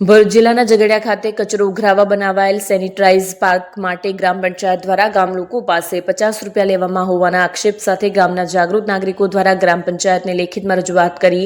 ભરૂચ જિલ્લાના ઝઘડિયા ખાતે કચરો ઉઘરાવવા બનાવાયેલ સેનિટાઇઝ પાર્ક માટે ગ્રામ પંચાયત દ્વારા ગામ લોકો પાસે 50 રૂપિયા લેવામાં હોવાના આક્ષેપ સાથે ગામના જાગૃત નાગરિકો દ્વારા ગ્રામ પંચાયતને લેખિતમાં રજૂઆત કરી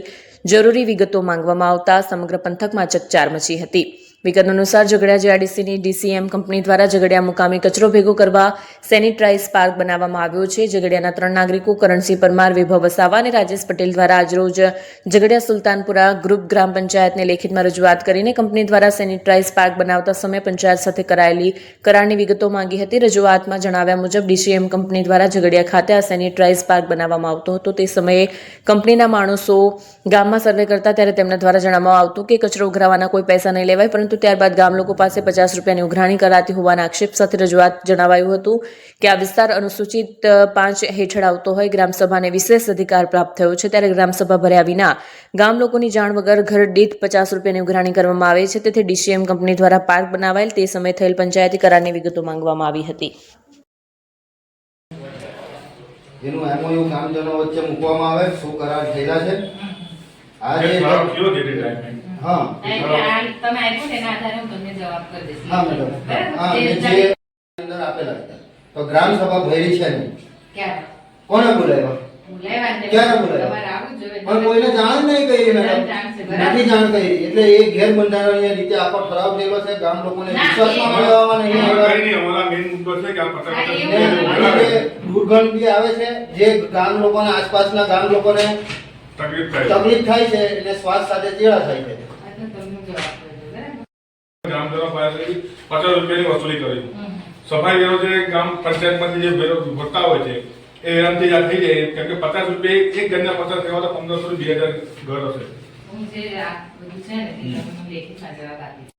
જરૂરી વિગતો માંગવામાં આવતા સમગ્ર પંથકમાં ચકચાર મચી હતી। વિગત અનુસાર ઝઘડિયા જીઆઈડીસીની ડીસીએમ કંપની દ્વારા ઝઘડિયા મુકામે કચરો ભેગો કરવા સેનિટાઇઝ પાર્ક બનાવવામાં આવ્યો છે। ઝઘડિયાના 3 નાગરિકો કરણસિંહ પરમાર, વિભવ વસાવા અને રાજેશ પટેલ દ્વારા આજરોજ ઝઘડિયા સુલતાનપુરા ગ્રુપ ગ્રામ પંચાયતને લેખિતમાં રજૂઆત કરીને કંપની દ્વારા સેનિટાઇઝ પાર્ક બનાવતા સમયે પંચાયત સાથે કરાયેલી કરારની વિગતો માંગી હતી। રજૂઆતમાં જણાવ્યા મુજબ ડીસીએમ કંપની દ્વારા ઝઘડિયા ખાતે આ સેનિટાઇઝ પાર્ક બનાવવામાં આવતો હતો। તે સમયે કંપનીના માણસો ગામમાં સર્વે કરતા ત્યારે તેમના દ્વારા જણાવવામાં આવતું કે કચરો ઉઘરાવવાના કોઈ પૈસા નહીં લેવાય, પરંતુ ત્યારબાદ ગામ લોકો પાસે 50 રૂપિયાની ઉઘરાણી કરાતી હોવાના આક્ષેપ સાથે રજૂઆત જણાવાયું હતું કે આ વિસ્તાર અનુસૂચિત 5 હેઠળ આવતો હોય ગ્રામસભાને વિશેષ અધિકાર પ્રાપ્ત થયો છે, ત્યારે ગ્રામસભા ભર્યા વિના ગામ લોકોની જાણ વગર ઘર દીઠ 50 રૂપિયાની ઉઘરાણી કરવામાં આવે છે। તેથી ડીસીએમ કંપની દ્વારા પાર્ક બનાવાયેલ તે સમયે થયેલ પંચાયતી કરારની વિગતો માંગવામાં આવી હતી। જેનું એમઓયુ ગામજનો વચ્ચે મૂકવામાં આવે શું કરાર થયેલા છે આ જે હા તમે આપ્યું તેના આધારે હું તમને જવાબ કરી દઈશ। હા મેડમ હા જે અંદર આપેલા છે તો ગ્રામ સભા ભરી છે નહીં ક્યારે કોને બોલાવ્યા ક્યારે બોલાવ્યા તમારે આવું જોઈએ પણ કોઈને જાણ નહીં કરી મેડમ નથી જાણ કરી એટલે એ ગેરબંધારણીય રીતે આખો ઠરાવ થયેલો છે ગામ લોકોને વિશ્વાસમાં મેળવવામાં નહીં દુર્ગંધ બી આવે છે જે ગામ લોકોને આસપાસના ગામ લોકોને તકલીફ થાય છે એટલે શ્વાસ સાથે ચેડા થાય છે। ગ્રામજનો પાસેથી 50 રૂપિયાની વસૂલી કરી સફાઈ વેરો જે ગ્રામ પંચાયતમાંથી જે વેરો ભરતા હોય છે એ એનાથી યાદ થઈ જાય કેમ કે 50 રૂપિયા એક ઘરના 50 થવા તો 1500 થી 2000 ઘર હશે। હું જે આ બધું છે ને એ તમને લેખિતમાં જવાબ આપીશ।